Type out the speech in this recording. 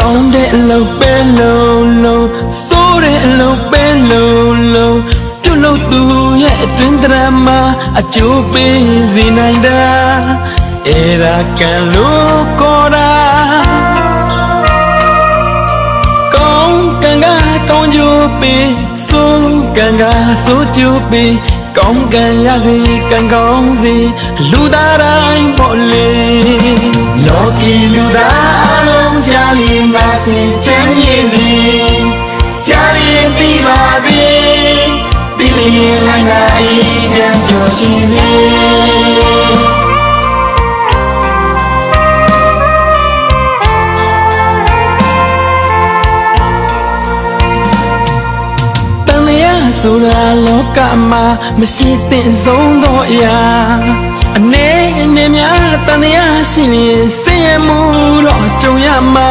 ကောင်းတဲ့အလုပ်ပဲလုံးစိုးတဲ့အလုပ်ပဲလုံးပြုတ်လို့သူရဲ့အတွင်းတရမှာအကျိုးပေးစေနိုင်တာအဲ့ဒါကံလို့ခေါ်တာကောင်းကံကကောင်းကျိုးပေးဆိုးကံကဆိုးကျိုးပေးကောင်းကံရစေကံကောင်းစေလူသားတိုင်းပေါ်လေလောကီလူသားအလုံးကြားလျင်ပါစေချမ်းမြေစေကြားလျင်ပြီးပါစေတီးလျင်လိုက်နာအေးချမ်းပျော်ရွှင်စေဆိုတာလောကမှာမရှိသင့်ဆုံးသောအရာအနေနဲ့များတန်တရားရှိရင်ဆင်းရဲမှုတော့ကြုံရမှာ